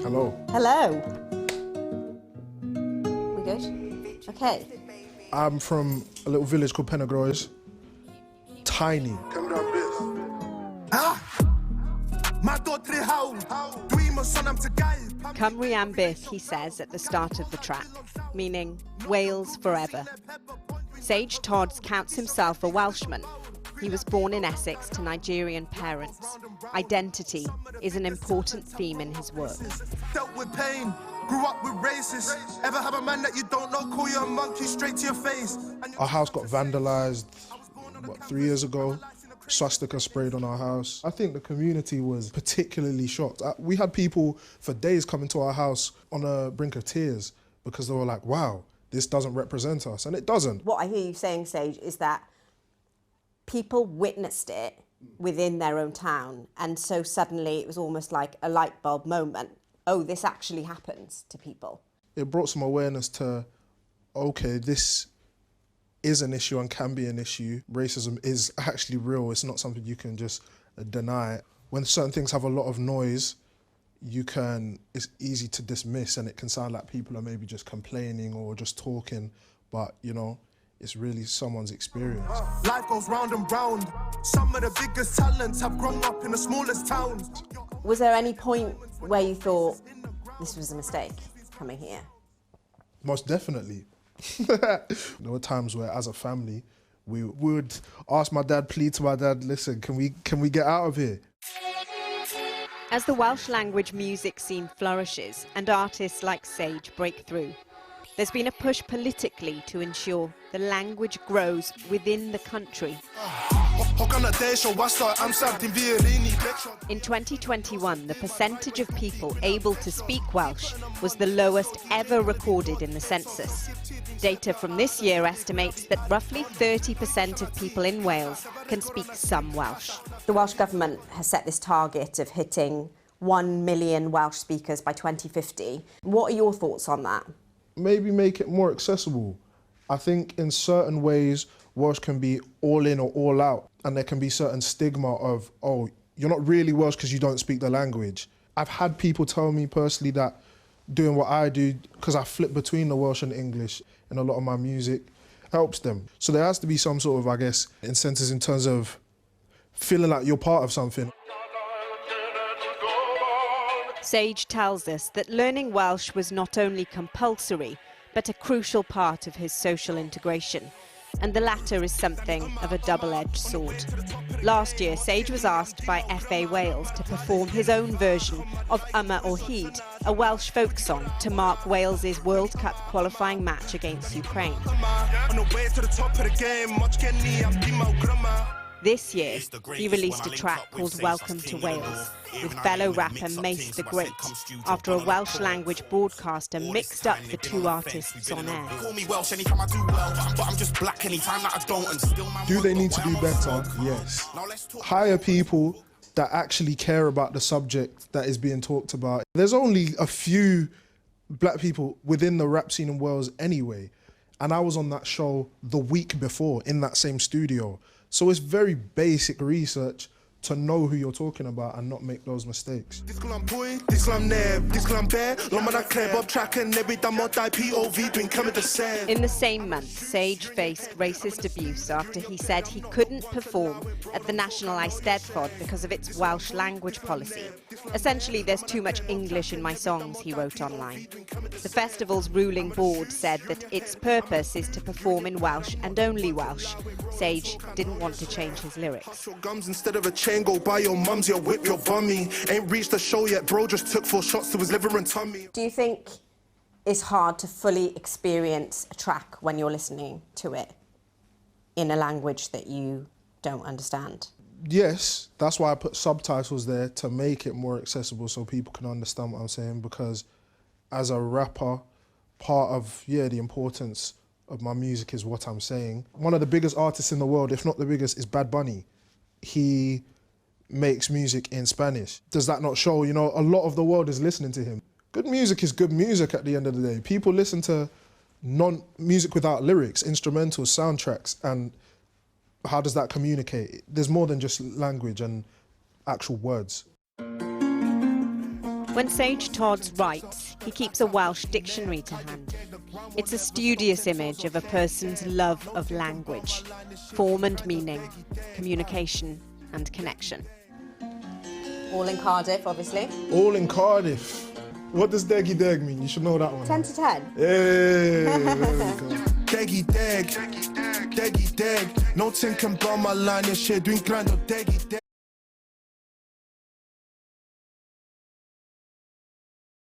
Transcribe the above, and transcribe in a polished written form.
Hello. Hello. We good? Okay. I'm from a little village called Pennegroes. Tiny. Cymru am byth, he says at the start of the track, meaning Wales forever. Sage Todz counts himself a Welshman. He was born in Essex to Nigerian parents. Identity is an important theme in his work. Dealt with pain, grew up with racists. Ever have a man that you don't know call you a monkey straight to your face? Our house got vandalised, 3 years ago. Swastika sprayed on our house. I think the community was particularly shocked. We had people for days coming to our house on the brink of tears because they were like, wow, this doesn't represent us, and it doesn't. What I hear you saying, Sage, is that people witnessed it within their own town, and so suddenly it was almost like a light bulb moment. Oh, this actually happens to people. It brought some awareness to, okay, this is an issue and can be an issue. Racism is actually real. It's not something you can just deny. When certain things have a lot of noise, it's easy to dismiss, and it can sound like people are maybe just complaining or just talking, but you know, it's really someone's experience. Life goes round and round. Some of the biggest talents have grown up in the smallest towns. Was there any point where you thought this was a mistake coming here? Most definitely. There were times where, as a family, we would ask my dad, plead to my dad, listen, can we get out of here? As the Welsh language music scene flourishes and artists like Sage break through, there's been a push politically to ensure the language grows within the country. In 2021, the percentage of people able to speak Welsh was the lowest ever recorded in the census. Data from this year estimates that roughly 30% of people in Wales can speak some Welsh. The Welsh Government has set this target of hitting 1 million Welsh speakers by 2050. What are your thoughts on that? Maybe make it more accessible. I think in certain ways, Welsh can be all in or all out, and there can be certain stigma of, oh, you're not really Welsh because you don't speak the language. I've had people tell me personally that doing what I do, because I flip between the Welsh and English in a lot of my music, helps them. So there has to be some sort of, I guess, incentives in terms of feeling like you're part of something. Sage tells us that learning Welsh was not only compulsory, but a crucial part of his social integration. And the latter is something of a double-edged sword. Last year, Sage was asked by FA Wales to perform his own version of Yma o Hyd, a Welsh folk song to mark Wales's World Cup qualifying match against Ukraine. This year, he released a track called Welcome to Wales with fellow rapper Mace the Great, after a Welsh language broadcaster mixed up the two artists on air. Do they need to do better? Yes. Hire people that actually care about the subject that is being talked about. There's only a few black people within the rap scene in Wales anyway, and I was on that show the week before in that same studio. So it's very basic research to know who you're talking about and not make those mistakes. In the same month, Sage faced racist abuse after he said he couldn't perform at the National Eisteddfod because of its Welsh language policy. Essentially, there's too much English in my songs, he wrote online. The festival's ruling board said that its purpose is to perform in Welsh and only Welsh. Sage didn't want to change his lyrics. Go buy your mums, your whip, your bummy. Ain't reached the show yet, bro, just took 4 shots to his liver and tummy. Do you think it's hard to fully experience a track when you're listening to it in a language that you don't understand? Yes, that's why I put subtitles there, to make it more accessible so people can understand what I'm saying, because as a rapper, part of, the importance of my music is what I'm saying. One of the biggest artists in the world, if not the biggest, is Bad Bunny. He makes music in Spanish. Does that not show, a lot of the world is listening to him? Good music is good music at the end of the day. People listen to music without lyrics, instrumentals, soundtracks, and how does that communicate? There's more than just language and actual words. When Sage Todz writes, he keeps a Welsh dictionary to hand. It's a studious image of a person's love of language, form and meaning, communication and connection. All in Cardiff, obviously. All in Cardiff. What does deggy deg mean? You should know that one. 10 to 10. Yeah, there we go. Deggy deg, deggy deg. No tin can blow my line, this shit doing grind or deggy deg.